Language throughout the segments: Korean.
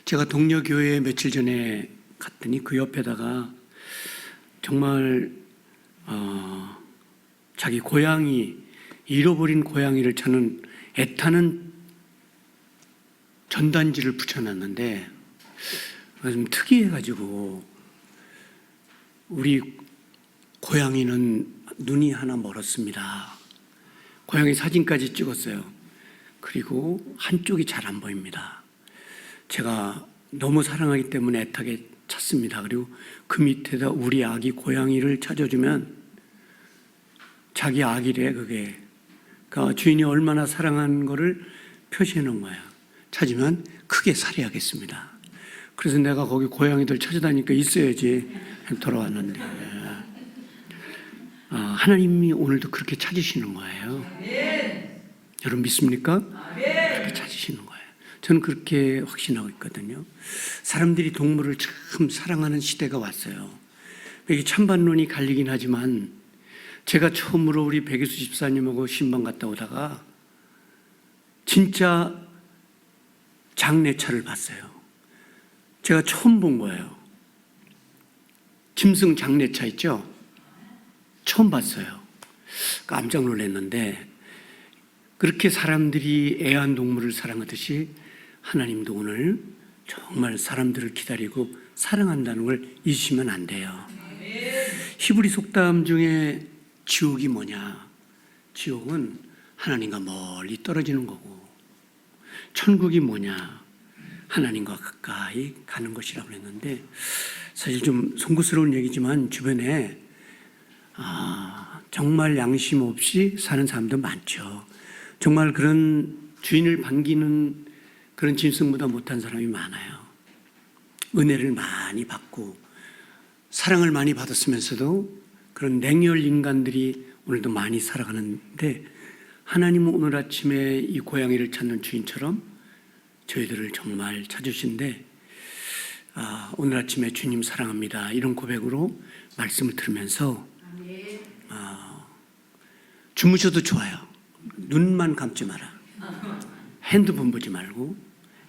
제가 동료 교회에 며칠 전에 갔더니 그 옆에다가 정말 자기 고양이, 잃어버린 고양이를 찾는 애타는 전단지를 붙여놨는데 좀 특이해가지고 우리 고양이는 눈이 하나 멀었습니다. 고양이 사진까지 찍었어요. 그리고 한쪽이 잘 안 보입니다. 제가 너무 사랑하기 때문에 애타게 찾습니다. 그리고 그 밑에다 우리 아기 고양이를 찾아주면 자기 아기래 그게. 그러니까 주인이 얼마나 사랑한 거를 표시해 놓은 거야. 찾으면 크게 살해하겠습니다. 그래서 내가 거기 고양이들 찾아다니까 있어야지 돌아왔는데 하나님이 오늘도 그렇게 찾으시는 거예요. 여러분 믿습니까? 그렇게 찾으시는 거예요. 저는 그렇게 확신하고 있거든요. 사람들이 동물을 참 사랑하는 시대가 왔어요. 이게 찬반론이 갈리긴 하지만 제가 처음으로 우리 백예수 집사님하고 신방 갔다 오다가 진짜 장례차를 봤어요. 제가 처음 본 거예요. 짐승 장례차 있죠? 처음 봤어요. 깜짝 놀랐는데 그렇게 사람들이 애완동물을 사랑하듯이 하나님도 오늘 정말 사람들을 기다리고 사랑한다는 걸 잊으시면 안 돼요. 히브리 속담 중에 지옥이 뭐냐? 지옥은 하나님과 멀리 떨어지는 거고 천국이 뭐냐? 하나님과 가까이 가는 것이라고 했는데 사실 좀 송구스러운 얘기지만 주변에 정말 양심 없이 사는 사람도 많죠. 정말 그런 주인을 반기는 그런 짐승보다 못한 사람이 많아요. 은혜를 많이 받고 사랑을 많이 받았으면서도 그런 냉혈 인간들이 오늘도 많이 살아가는데 하나님은 오늘 아침에 이 고양이를 찾는 주인처럼 저희들을 정말 찾으신데 오늘 아침에 주님 사랑합니다 이런 고백으로 말씀을 들으면서 주무셔도 좋아요. 눈만 감지 마라. 핸드폰 보지 말고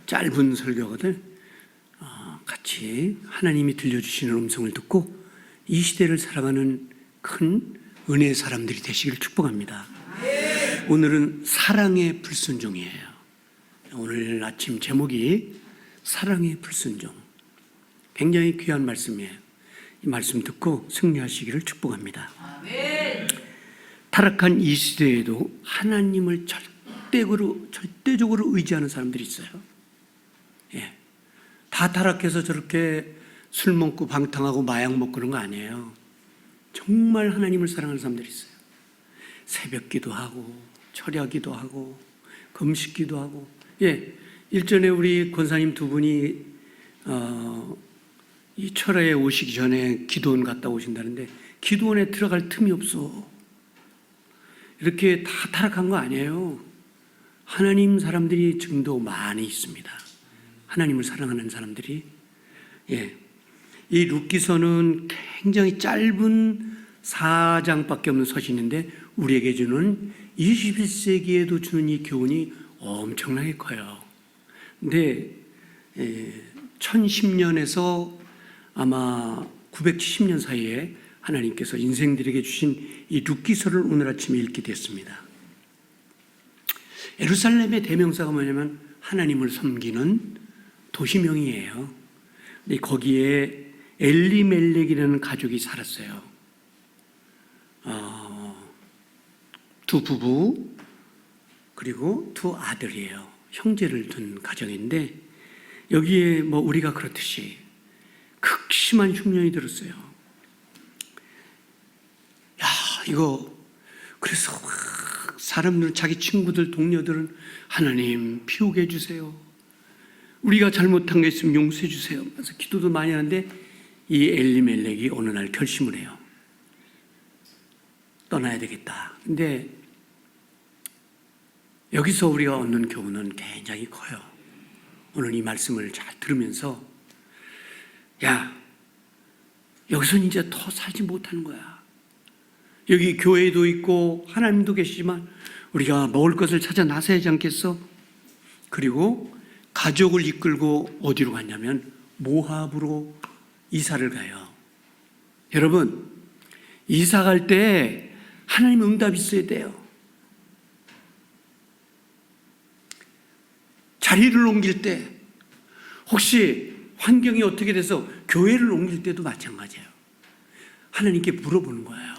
짧은 설교거든 같이 하나님이 들려주시는 음성을 듣고 이 시대를 살아가는 큰 은혜의 사람들이 되시길 축복합니다. 오늘은 사랑의 불순종이에요. 오늘 아침 제목이 사랑의 불순종. 굉장히 귀한 말씀이에요. 이 말씀 듣고 승리하시기를 축복합니다. 타락한 이 시대에도 하나님을 절대적으로 의지하는 사람들이 있어요. 예. 다 타락해서 저렇게 술 먹고 방탕하고 마약 먹고 그런 거 아니에요. 정말 하나님을 사랑하는 사람들이 있어요. 새벽 기도하고 철야 기도하고 금식 기도하고. 예. 일전에 우리 권사님 두 분이 이 철야에 오시기 전에 기도원 갔다 오신다는데 기도원에 들어갈 틈이 없어. 이렇게 다 타락한 거 아니에요. 하나님 사람들이 지금도 많이 있습니다. 하나님을 사랑하는 사람들이. 예. 이 룻기서는 굉장히 짧은 4장밖에 없는 서신인데 우리에게 주는 21세기에도 주는 이 교훈이 엄청나게 커요. 근데 1010년에서 아마 970년 사이에 하나님께서 인생들에게 주신 이 룻기서를 오늘 아침에 읽게 됐습니다. 예루살렘의 대명사가 뭐냐면 하나님을 섬기는 도시명이에요. 근데 거기에 엘리멜렉이라는 가족이 살았어요. 두 부부 그리고 두 아들이에요. 형제를 둔 가정인데 여기에 뭐 우리가 그렇듯이 극심한 흉년이 들었어요. 야, 이거 그래서 사람들은 자기 친구들 동료들은 하나님 피우게 해주세요. 우리가 잘못한 게 있으면 용서해 주세요. 그래서 기도도 많이 하는데 이 엘리멜렉이 어느 날 결심을 해요. 떠나야 되겠다. 근데 여기서 우리가 얻는 교훈은 굉장히 커요. 오늘 이 말씀을 잘 들으면서 야, 여기서는 이제 더 살지 못하는 거야. 여기 교회도 있고 하나님도 계시지만 우리가 먹을 것을 찾아 나서야지 않겠어? 그리고 가족을 이끌고 어디로 갔냐면 모압으로 이사를 가요. 여러분, 이사 갈 때 하나님 응답이 있어야 돼요. 자리를 옮길 때, 혹시 환경이 어떻게 돼서 교회를 옮길 때도 마찬가지예요. 하나님께 물어보는 거예요.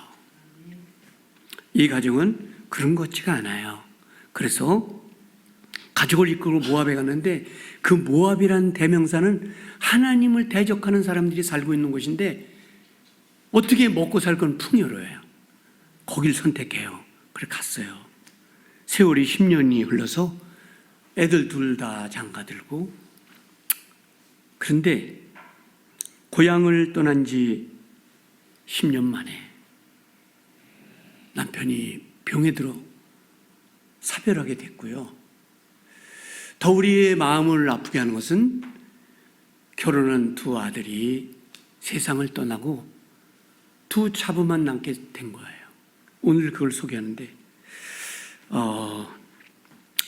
이 가정은 그런 것 같지가 않아요. 그래서 가족을 이끌고 모압에 갔는데, 그 모압이라는 대명사는 하나님을 대적하는 사람들이 살고 있는 곳인데 어떻게 먹고 살 건 풍요로워요. 거길 선택해요. 그래 갔어요. 세월이 10년이 흘러서 애들 둘 다 장가들고, 그런데 고향을 떠난 지 10년 만에 남편이 병에 들어 사별하게 됐고요. 더 우리의 마음을 아프게 하는 것은 결혼한 두 아들이 세상을 떠나고 두 자부만 남게 된 거예요. 오늘 그걸 소개하는데,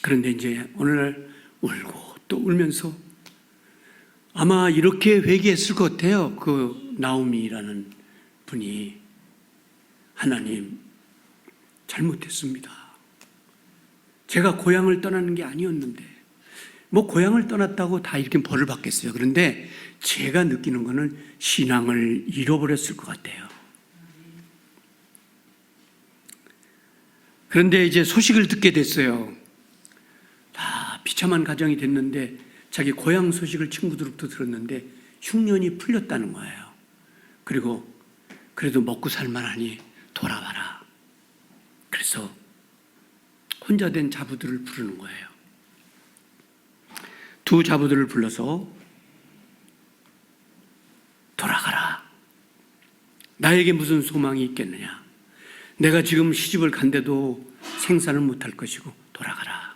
그런데 이제 어느 날 울고 또 울면서 아마 이렇게 회개했을 것 같아요. 그 나오미라는 분이, 하나님 잘못했습니다. 제가 고향을 떠나는 게 아니었는데, 뭐 고향을 떠났다고 다 이렇게 벌을 받겠어요. 그런데 제가 느끼는 거는 신앙을 잃어버렸을 것 같아요. 그런데 이제 소식을 듣게 됐어요. 다 비참한 가정이 됐는데 자기 고향 소식을 친구들부터 들었는데 흉년이 풀렸다는 거예요. 그리고 그래도 먹고 살만하니 돌아와라. 그래서 혼자 된 자부들을 부르는 거예요. 두 자부들을 불러서 돌아가라. 나에게 무슨 소망이 있겠느냐. 내가 지금 시집을 간데도 생산을 못할 것이고 돌아가라.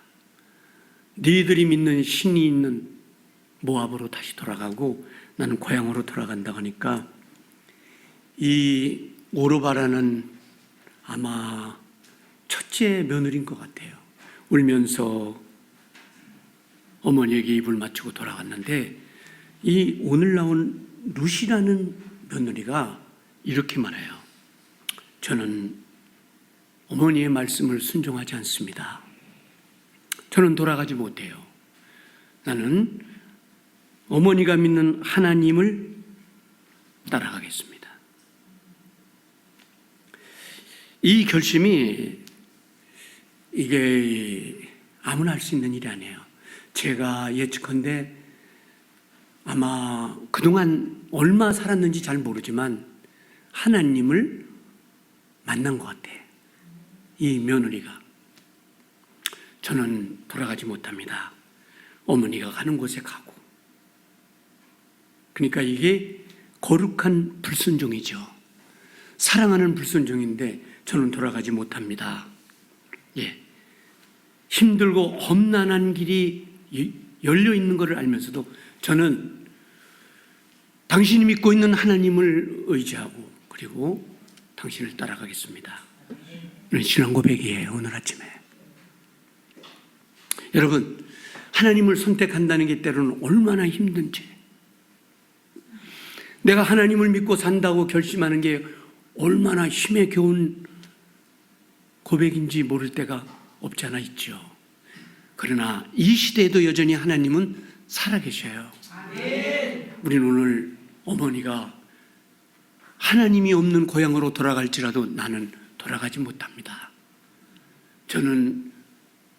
너희들이 믿는 신이 있는 모압으로 다시 돌아가고 나는 고향으로 돌아간다고 하니까, 이 오로바라는 아마 첫째 며느리인 것 같아요. 울면서 어머니에게 입을 맞추고 돌아갔는데, 이 오늘 나온 룻이라는 며느리가 이렇게 말해요. 저는 어머니의 말씀을 순종하지 않습니다. 저는 돌아가지 못해요. 나는 어머니가 믿는 하나님을 따라가겠습니다. 이 결심이, 이게 아무나 할 수 있는 일이 아니에요. 제가 예측컨대 아마 그동안 얼마 살았는지 잘 모르지만 하나님을 만난 것 같아. 이 며느리가. 저는 돌아가지 못합니다. 어머니가 가는 곳에 가고. 그러니까 이게 거룩한 불순종이죠. 사랑하는 불순종인데 저는 돌아가지 못합니다. 예. 힘들고 험난한 길이 열려 있는 것을 알면서도 저는 당신이 믿고 있는 하나님을 의지하고 그리고 당신을 따라가겠습니다. 이런 신앙 고백이에요. 오늘 아침에. 여러분, 하나님을 선택한다는 게 때로는 얼마나 힘든지, 내가 하나님을 믿고 산다고 결심하는 게 얼마나 힘에 겨운 고백인지 모를 때가 없지 않아 있죠. 그러나 이 시대에도 여전히 하나님은 살아계셔요. 우리는 오늘 어머니가 하나님이 없는 고향으로 돌아갈지라도 나는 돌아가지 못합니다. 저는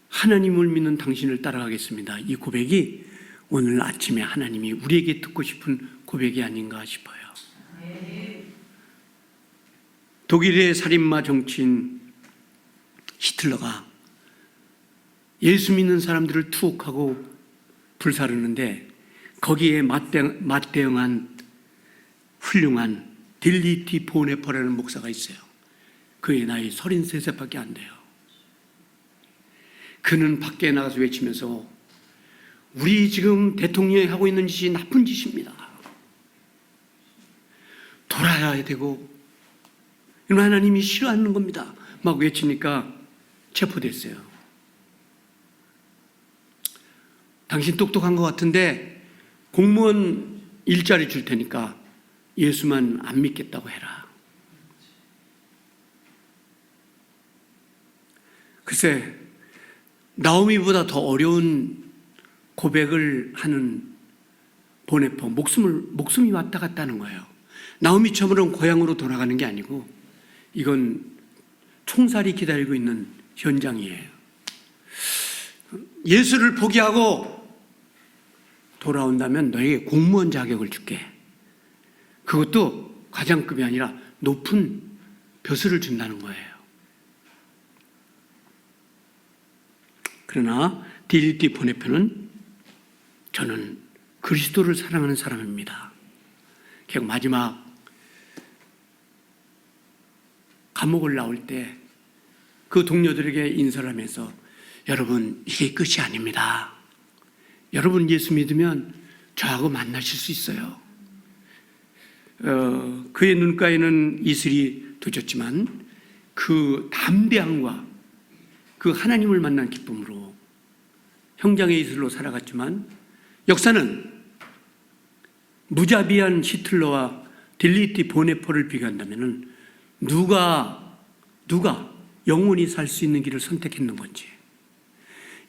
하나님을 믿는 당신을 따라가겠습니다. 이 고백이 오늘 아침에 하나님이 우리에게 듣고 싶은 고백이 아닌가 싶어요. 독일의 살인마 정치인 히틀러가 예수 믿는 사람들을 투옥하고 불사르는데 거기에 맞대응한 훌륭한 딜리티 보네퍼라는 목사가 있어요. 그의 나이 33살밖에 안 돼요. 그는 밖에 나가서 외치면서 우리 지금 대통령이 하고 있는 짓이 나쁜 짓입니다. 돌아야 되고 이건 하나님이 싫어하는 겁니다. 막 외치니까 체포됐어요. 당신 똑똑한 것 같은데 공무원 일자리 줄 테니까 예수만 안 믿겠다고 해라. 글쎄, 나오미보다 더 어려운 고백을 하는 보네포, 목숨이 왔다 갔다 하는 거예요. 나오미처럼 고향으로 돌아가는 게 아니고 이건 총살이 기다리고 있는 현장이에요. 예수를 포기하고 돌아온다면 너에게 공무원 자격을 줄게. 그것도 과장급이 아니라 높은 벼슬을 준다는 거예요. 그러나 D.L.T. 보네포는 저는 그리스도를 사랑하는 사람입니다. 결국 마지막 감옥을 나올 때 그 동료들에게 인사를 하면서 여러분, 이게 끝이 아닙니다. 여러분 예수 믿으면 저하고 만나실 수 있어요. 그의 눈가에는 이슬이 돋았지만 그 담대함과 그 하나님을 만난 기쁨으로 형장의 이슬로 살아갔지만 역사는 무자비한 히틀러와 D.L.T. 보네포를 비교한다면 누가 영원히 살 수 있는 길을 선택했는 건지.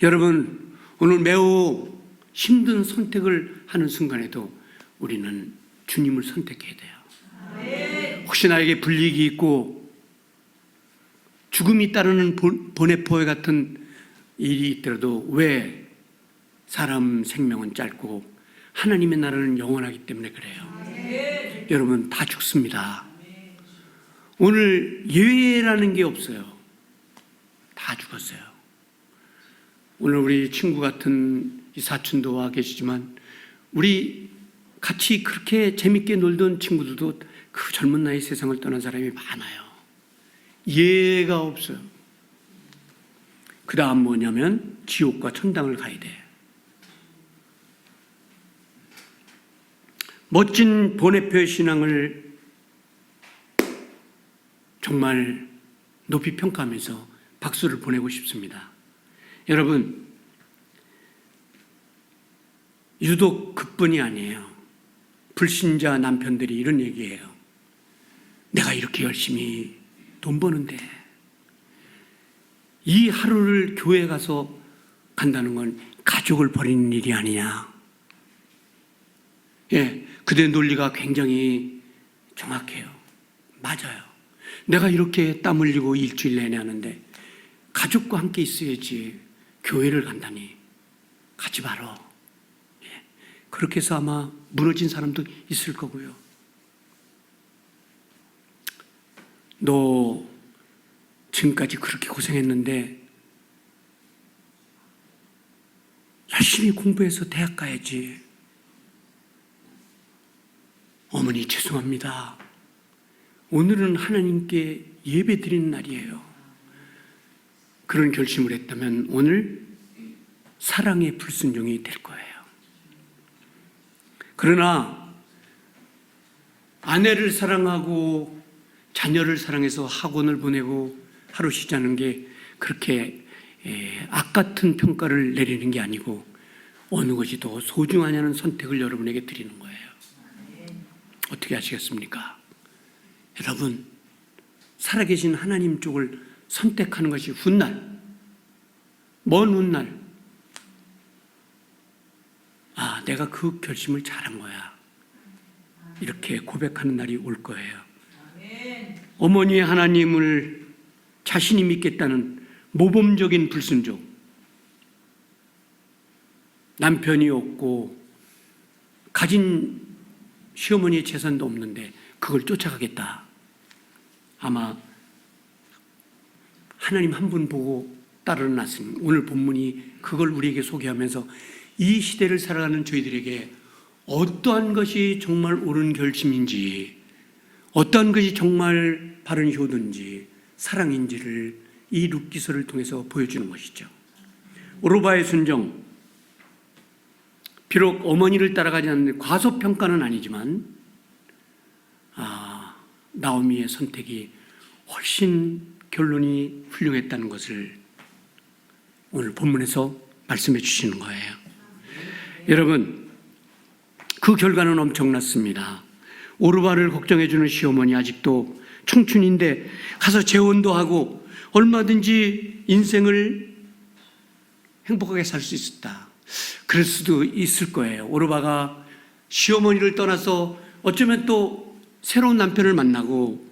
여러분, 오늘 매우 힘든 선택을 하는 순간에도 우리는 주님을 선택해야 돼요. 혹시 나에게 불이익이 있고 죽음이 따르는 보네포에 같은 일이 있더라도 왜 사람 생명은 짧고 하나님의 나라는 영원하기 때문에 그래요. 여러분, 다 죽습니다. 오늘 예외라는 게 없어요. 다 죽었어요. 오늘 우리 친구 같은 이 사촌도 와 계시지만 우리 같이 그렇게 재밌게 놀던 친구들도 그 젊은 나이 세상을 떠난 사람이 많아요. 예가 없어요. 그 다음 뭐냐면 지옥과 천당을 가야 돼. 멋진 보네포의 신앙을 정말 높이 평가하면서 박수를 보내고 싶습니다. 여러분, 유독 그뿐이 아니에요. 불신자 남편들이 이런 얘기해요. 내가 이렇게 열심히 돈 버는데 이 하루를 교회에 가서 간다는 건 가족을 버리는 일이 아니냐. 예, 그대 논리가 굉장히 정확해요. 맞아요. 내가 이렇게 땀 흘리고 일주일 내내 하는데 가족과 함께 있어야지 교회를 간다니. 가지 마라. 예, 그렇게 해서 아마 무너진 사람도 있을 거고요. 너 지금까지 그렇게 고생했는데 열심히 공부해서 대학 가야지. 어머니 죄송합니다. 오늘은 하나님께 예배 드리는 날이에요. 그런 결심을 했다면 오늘 사랑의 불순종이 될 거예요. 그러나 아내를 사랑하고 자녀를 사랑해서 학원을 보내고 하루 쉬자는 게 그렇게 악 같은 평가를 내리는 게 아니고 어느 것이 더 소중하냐는 선택을 여러분에게 드리는 거예요. 어떻게 하시겠습니까? 여러분, 살아계신 하나님 쪽을 선택하는 것이 훗날, 먼 훗날, 아, 내가 그 결심을 잘한 거야. 이렇게 고백하는 날이 올 거예요. 어머니의 하나님을 자신이 믿겠다는 모범적인 불순종, 남편이 없고 가진 시어머니의 재산도 없는데 그걸 쫓아가겠다. 아마 하나님 한 분 보고 따르는 말씀, 오늘 본문이 그걸 우리에게 소개하면서 이 시대를 살아가는 저희들에게 어떠한 것이 정말 옳은 결심인지, 어떠한 것이 정말 바른 효도인지, 사랑인지를 이 룻기서를 통해서 보여주는 것이죠. 오르바의 순종, 비록 어머니를 따라가지 않는 과소평가는 아니지만 나오미의 선택이 훨씬 결론이 훌륭했다는 것을 오늘 본문에서 말씀해 주시는 거예요. 여러분, 그 결과는 엄청났습니다. 오르바를 걱정해주는 시어머니, 아직도 청춘인데 가서 재혼도 하고 얼마든지 인생을 행복하게 살 수 있었다. 그럴 수도 있을 거예요. 오르바가 시어머니를 떠나서 어쩌면 또 새로운 남편을 만나고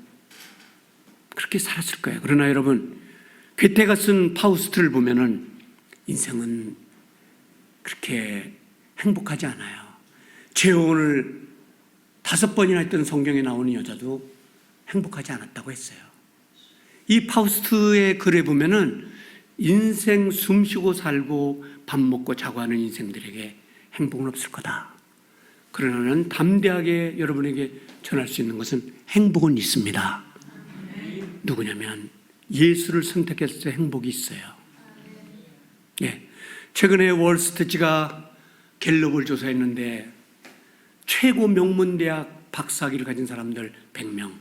그렇게 살았을 거예요. 그러나 여러분, 괴테가 쓴 파우스트를 보면은 인생은 그렇게 행복하지 않아요. 재혼을 5번이나 했던 성경에 나오는 여자도 행복하지 않았다고 했어요. 이 파우스트의 글에 보면은 인생 숨쉬고 살고 밥 먹고 자고 하는 인생들에게 행복은 없을 거다. 그러나는 담대하게 여러분에게 전할 수 있는 것은 행복은 있습니다. 누구냐면 예수를 선택했을 때 행복이 있어요. 예. 최근에 월스트리트가 갤럽을 조사했는데 최고 명문대학 박사학위를 가진 사람들 100명,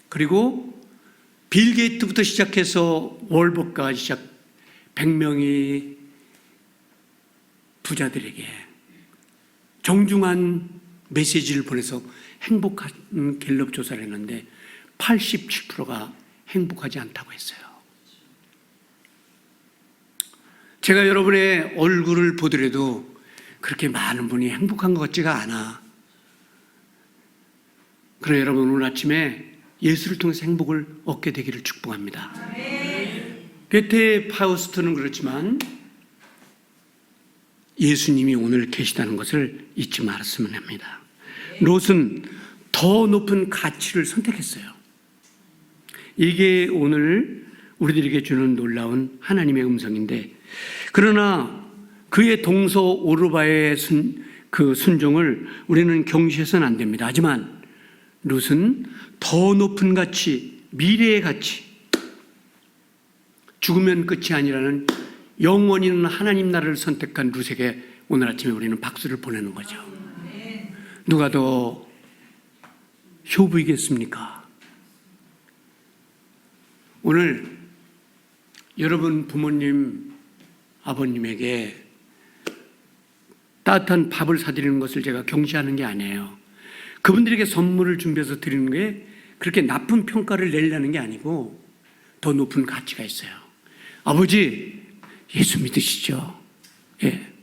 그리고 빌 게이트부터 시작해서 월버까지 시작 100명이 부자들에게 정중한 메시지를 보내서 행복한 갤럽 조사를 했는데 87%가 행복하지 않다고 했어요. 제가 여러분의 얼굴을 보더라도 그렇게 많은 분이 행복한 것 같지가 않아. 그러나 여러분, 오늘 아침에 예수를 통해서 행복을 얻게 되기를 축복합니다. 괴테 파우스트는 그렇지만 예수님이 오늘 계시다는 것을 잊지 말았으면 합니다. 롯은 더 높은 가치를 선택했어요. 이게 오늘 우리들에게 주는 놀라운 하나님의 음성인데, 그러나 그의 동서 오르바의 순종을 우리는 경시해서는 안 됩니다. 하지만 롯은 더 높은 가치, 미래의 가치, 죽으면 끝이 아니라는 영원히 있는 하나님 나라를 선택한 롯에게 오늘 아침에 우리는 박수를 보내는 거죠. 누가 더 효부이겠습니까? 오늘 여러분 부모님, 아버님에게 따뜻한 밥을 사드리는 것을 제가 경시하는 게 아니에요. 그분들에게 선물을 준비해서 드리는 게 그렇게 나쁜 평가를 내려는 게 아니고 더 높은 가치가 있어요. 아버지, 예수 믿으시죠? 예.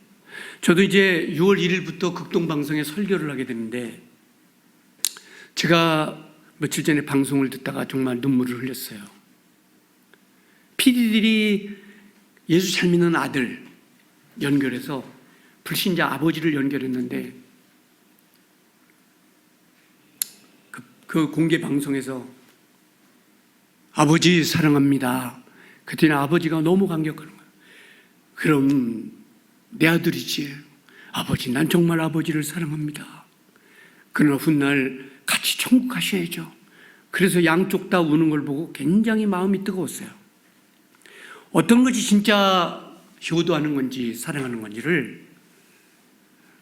저도 이제 6월 1일부터 극동방송에 설교를 하게 되는데, 제가 며칠 전에 방송을 듣다가 정말 눈물을 흘렸어요. PD들이 예수 잘 믿는 아들 연결해서 불신자 아버지를 연결했는데, 그 공개 방송에서 아버지 사랑합니다. 그때는 아버지가 너무 감격하는 거예요. 그럼 내 아들이지. 아버지, 난 정말 아버지를 사랑합니다. 그러나 훗날 같이 천국 가셔야죠. 그래서 양쪽 다 우는 걸 보고 굉장히 마음이 뜨거웠어요. 어떤 것이 진짜 효도하는 건지 사랑하는 건지를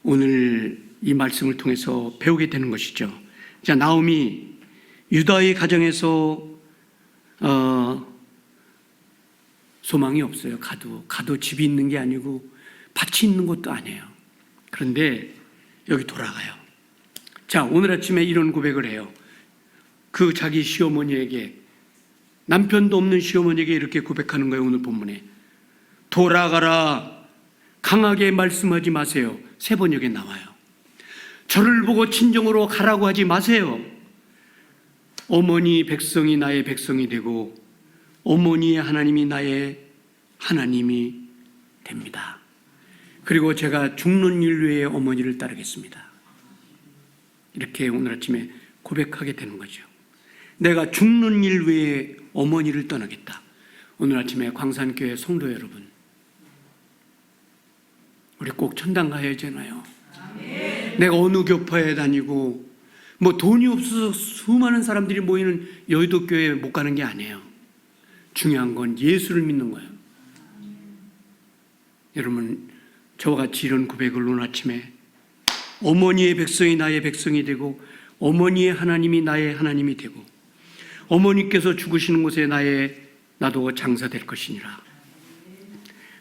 오늘 이 말씀을 통해서 배우게 되는 것이죠. 자, 나오미 유다의 가정에서 소망이 없어요. 가도 집이 있는 게 아니고 밭이 있는 것도 아니에요. 그런데 여기 돌아가요. 자, 오늘 아침에 이런 고백을 해요. 그 자기 시어머니에게, 남편도 없는 시어머니에게 이렇게 고백하는 거예요. 오늘 본문에 돌아가라, 강하게 말씀하지 마세요. 3번역에 나와요. 저를 보고 친정으로 가라고 하지 마세요. 어머니 백성이 나의 백성이 되고 어머니의 하나님이 나의 하나님이 됩니다. 그리고 제가 죽는 일 외에 어머니를 따르겠습니다. 이렇게 오늘 아침에 고백하게 되는 거죠. 내가 죽는 일 외에 어머니를 떠나겠다. 오늘 아침에 광산교회 성도 여러분, 우리 꼭 천당 가야 하잖아요. 내가 어느 교파에 다니고 뭐 돈이 없어서 수많은 사람들이 모이는 여의도 교회에 못 가는 게 아니에요. 중요한 건 예수를 믿는 거예요. 여러분, 저와 같이 이런 고백을 오늘 아침에 어머니의 백성이 나의 백성이 되고 어머니의 하나님이 나의 하나님이 되고 어머니께서 죽으시는 곳에 나도 장사될 것이니라.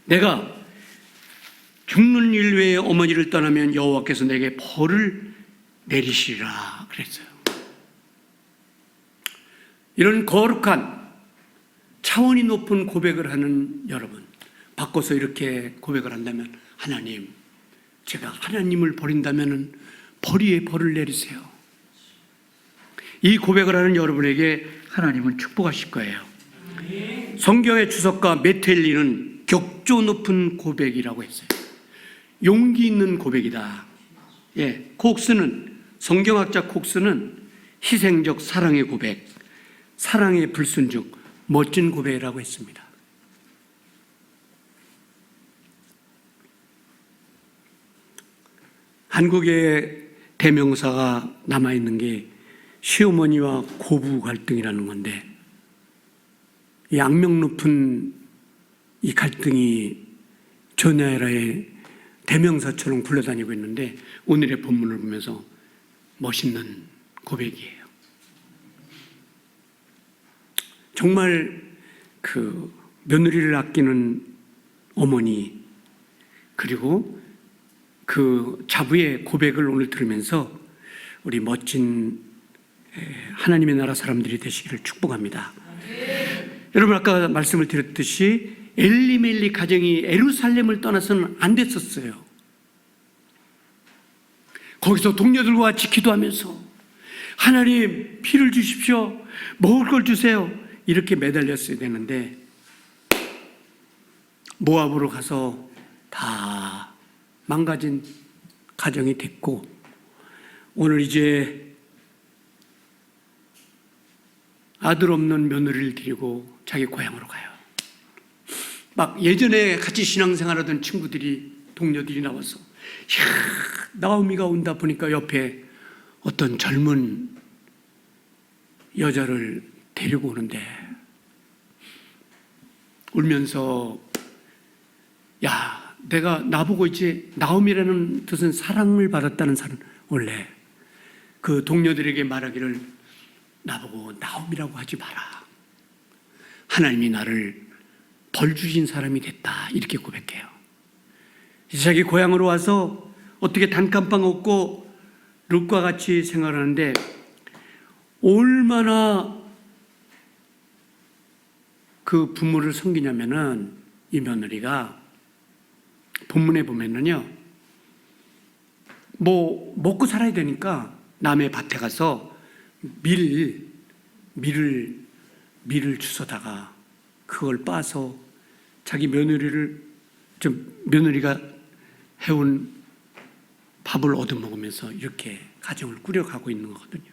내가 죽는 일 외에 어머니를 떠나면 여호와께서 내게 벌을 내리시리라 그랬어요. 이런 거룩한 차원이 높은 고백을 하는 여러분, 바꿔서 이렇게 고백을 한다면, 하나님, 제가 하나님을 버린다면 벌 위에 벌을 내리세요. 이 고백을 하는 여러분에게 하나님은 축복하실 거예요. 성경의 주석가 메텔리는 격조 높은 고백이라고 했어요. 용기 있는 고백이다. 예, 콕스는, 성경학자 콕스는 희생적 사랑의 고백, 사랑의 불순종, 멋진 고백이라고 했습니다. 한국의 대명사가 남아있는 게 시어머니와 고부 갈등이라는 건데, 이 악명 높은 이 갈등이 전야에라의 대명사처럼 굴러다니고 있는데, 오늘의 본문을 보면서 멋있는 고백이에요. 정말 그 며느리를 아끼는 어머니, 그리고 그 자부의 고백을 오늘 들으면서 우리 멋진 하나님의 나라 사람들이 되시기를 축복합니다. 여러분, 아까 말씀을 드렸듯이 엘리멜리 가정이 예루살렘을 떠나서는 안 됐었어요. 거기서 동료들과 같이 기도하면서 하나님, 피를 주십시오, 먹을 걸 주세요, 이렇게 매달렸어야 되는데 모압으로 가서 다 망가진 가정이 됐고, 오늘 이제 아들 없는 며느리를 데리고 자기 고향으로 가요. 막 예전에 같이 신앙생활하던 친구들이, 동료들이 나와서, 이야, 나오미가 온다 보니까 옆에 어떤 젊은 여자를 데리고 오는데 울면서, 야, 내가 나보고 이제 나오미라는 뜻은 사랑을 받았다는 사람, 원래 그 동료들에게 말하기를 나보고 나오미라고 하지 마라, 하나님이 나를 벌 주신 사람이 됐다, 이렇게 고백해요. 이제 자기 고향으로 와서 어떻게 단칸방 없고 룻과 같이 생활하는데 얼마나 그 부모를 섬기냐면은, 이 며느리가 본문에 보면은요, 뭐 먹고 살아야 되니까 남의 밭에 가서 밀을 주워다가 그걸 빠서 자기 며느리가 해온 밥을 얻어먹으면서 이렇게 가정을 꾸려가고 있는 거거든요.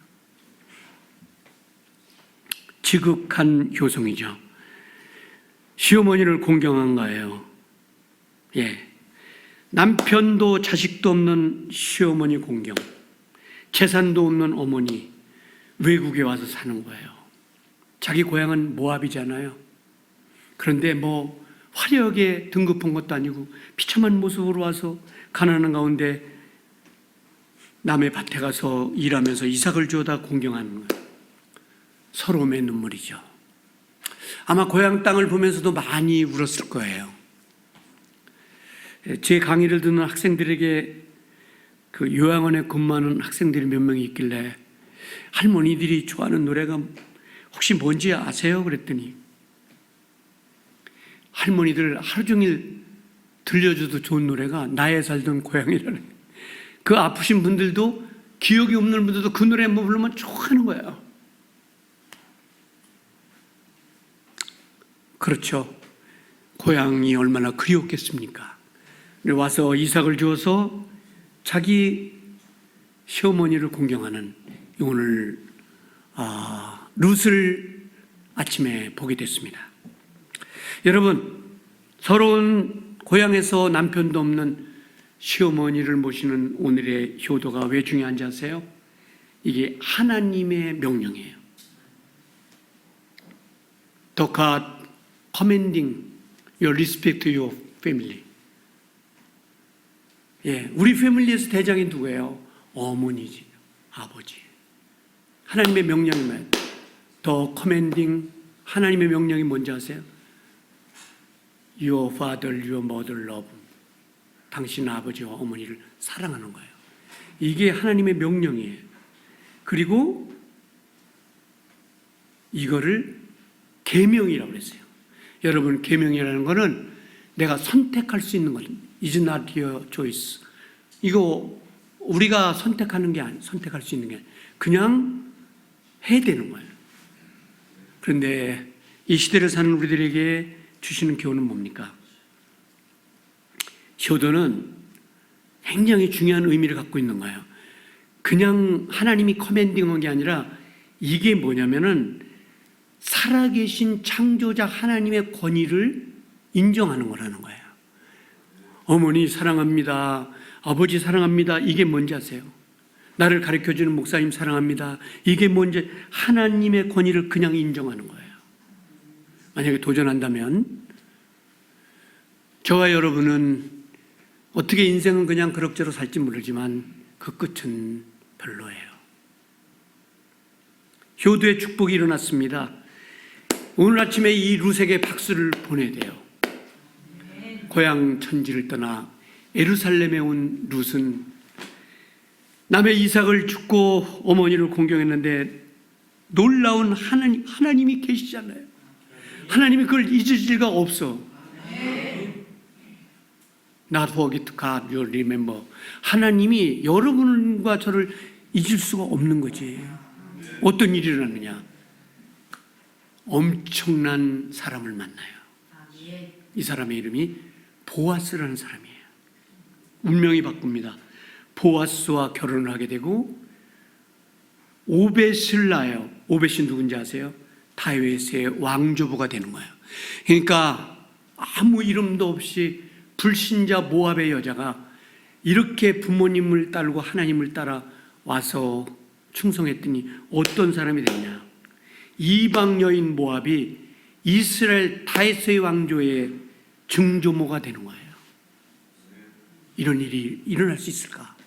지극한 효성이죠. 시어머니를 공경한 거예요. 예. 남편도 자식도 없는 시어머니 공경, 재산도 없는 어머니 외국에 와서 사는 거예요. 자기 고향은 모압이잖아요. 그런데 뭐 화려하게 등급한 것도 아니고 비참한 모습으로 와서 가난한 가운데 남의 밭에 가서 일하면서 이삭을 주어다 공경하는 거예요. 서러움의 눈물이죠. 아마 고향 땅을 보면서도 많이 울었을 거예요. 제 강의를 듣는 학생들에게 그 요양원에 근무하는 학생들이 몇 명이 있길래 할머니들이 좋아하는 노래가 혹시 뭔지 아세요? 그랬더니 할머니들 하루 종일 들려줘도 좋은 노래가 나의 살던 고향이라는, 그 아프신 분들도, 기억이 없는 분들도 그 노래 한번 부르면 좋아하는 거예요. 그렇죠. 고향이 얼마나 그리웠겠습니까? 와서 이삭을 주어서 자기 시어머니를 공경하는 오늘 룻을 아침에 보게 됐습니다. 여러분, 서러운 고향에서 남편도 없는 시어머니를 모시는 오늘의 효도가 왜 중요한지 아세요? 이게 하나님의 명령이에요. The God commanding you respect your family. 예, 우리 패밀리에서 대장이 누구예요? 어머니지, 아버지. 하나님의 명령이면 The commanding, 하나님의 명령이 뭔지 아세요? Your father, your mother love. 당신 아버지와 어머니를 사랑하는 거예요. 이게 하나님의 명령이에요. 그리고 이거를 계명이라고 그랬어요. 여러분, 계명이라는 거는 내가 선택할 수 있는 거예요. Is not your choice. 이거 우리가 선택하는 게 아니에요. 선택할 수 있는 게 아니에요. 그냥 해야 되는 거예요. 그런데 이 시대를 사는 우리들에게 주시는 교훈은 뭡니까? 효도는 굉장히 중요한 의미를 갖고 있는 거예요. 그냥 하나님이 커맨딩한 게 아니라 이게 뭐냐면은 살아계신 창조자 하나님의 권위를 인정하는 거라는 거예요. 어머니 사랑합니다. 아버지 사랑합니다. 이게 뭔지 아세요? 나를 가르쳐주는 목사님 사랑합니다. 이게 뭔지 하나님의 권위를 그냥 인정하는 거예요. 만약에 도전한다면 저와 여러분은 어떻게 인생은 그냥 그럭저럭 살지 모르지만 그 끝은 별로예요. 효도의 축복이 일어났습니다. 오늘 아침에 이 룻에게 박수를 보내야 돼요. 고향 천지를 떠나 예루살렘에 온 룻은 남의 이삭을 죽고 어머니를 공경했는데 놀라운 하나님이 계시잖아요. 하나님이 그걸 잊으실 리가 없어. Not forget God, you remember. 하나님이 여러분과 저를 잊을 수가 없는 거지. 어떤 일이 일어났느냐? 엄청난 사람을 만나요. 이 사람의 이름이 보아스라는 사람이에요. 운명이 바꿉니다. 보아스와 결혼을 하게 되고 오벳을 낳아요. 오벳이 누군지 아세요? 다윗의 왕조부가 되는 거예요. 그러니까 아무 이름도 없이 불신자 모압의 여자가 이렇게 부모님을 따르고 하나님을 따라 와서 충성했더니 어떤 사람이 됐냐? 이방 여인 모압이 이스라엘 다윗의 왕조의 증조모가 되는 거예요. 이런 일이 일어날 수 있을까?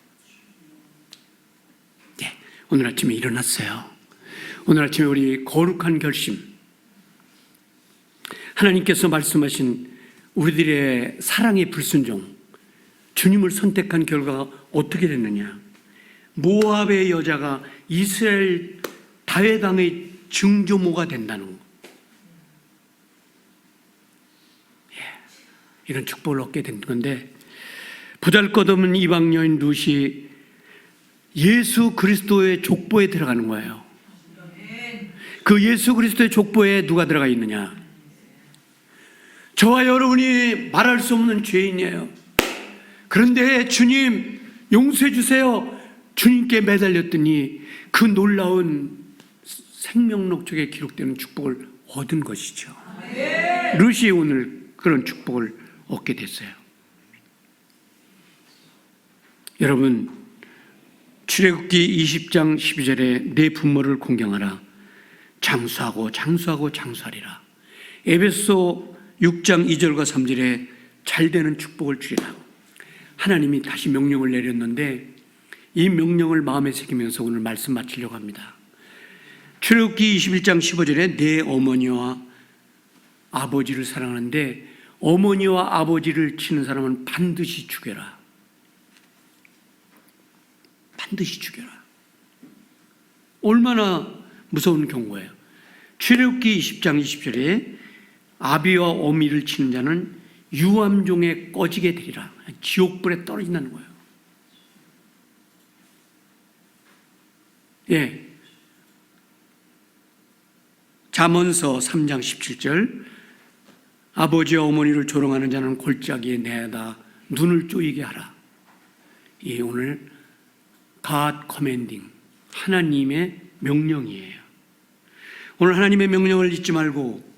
네, 오늘 아침에 일어났어요. 오늘 아침에 우리 거룩한 결심, 하나님께서 말씀하신 우리들의 사랑의 불순종, 주님을 선택한 결과가 어떻게 됐느냐? 모압의 여자가 이스라엘 다윗 왕의 증조모가 된다는 거. 이런 축복을 얻게 된 건데, 보잘것없는 이방 여인 룻이 예수 그리스도의 족보에 들어가는 거예요. 그 예수 그리스도의 족보에 누가 들어가 있느냐? 저와 여러분이 말할 수 없는 죄인이에요. 그런데 주님 용서해 주세요. 주님께 매달렸더니 그 놀라운 생명록 쪽에 기록되는 축복을 얻은 것이죠. 룻이 오늘 그런 축복을 얻게 됐어요. 여러분, 출애굽기 20장 12절에 내 부모를 공경하라. 장수하고 장수하고 장수하리라. 에베소 6장 2절과 3절에 잘되는 축복을 주리라. 하나님이 다시 명령을 내렸는데 이 명령을 마음에 새기면서 오늘 말씀 마치려고 합니다. 출애굽기 21장 15절에 내 어머니와 아버지를 사랑하는데 어머니와 아버지를 치는 사람은 반드시 죽여라. 반드시 죽여라. 얼마나 무서운 경고예요. 출애굽기 20장 20절에 아비와 어미를 치는 자는 유암종에 꺼지게 되리라. 지옥불에 떨어진다는 거예요. 예. 잠언서 3장 17절 아버지와 어머니를 조롱하는 자는 골짜기에 내다 눈을 쪼이게 하라. 이 오늘 God commanding, 하나님의 명령이에요. 오늘 하나님의 명령을 잊지 말고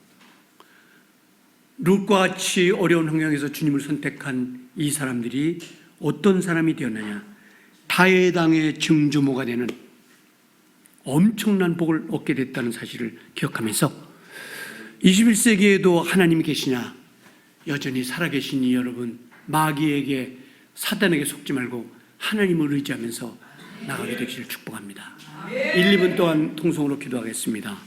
룻과 같이 어려운 환경에서 주님을 선택한 이 사람들이 어떤 사람이 되었느냐? 다윗 왕의 증조모가 되는 엄청난 복을 얻게 됐다는 사실을 기억하면서 21세기에도 하나님이 계시냐? 여전히 살아계시니 여러분, 마귀에게 사단에게 속지 말고 하나님을 의지하면서 나가게 되기를 축복합니다. 1, 2분 동안 통성으로 기도하겠습니다.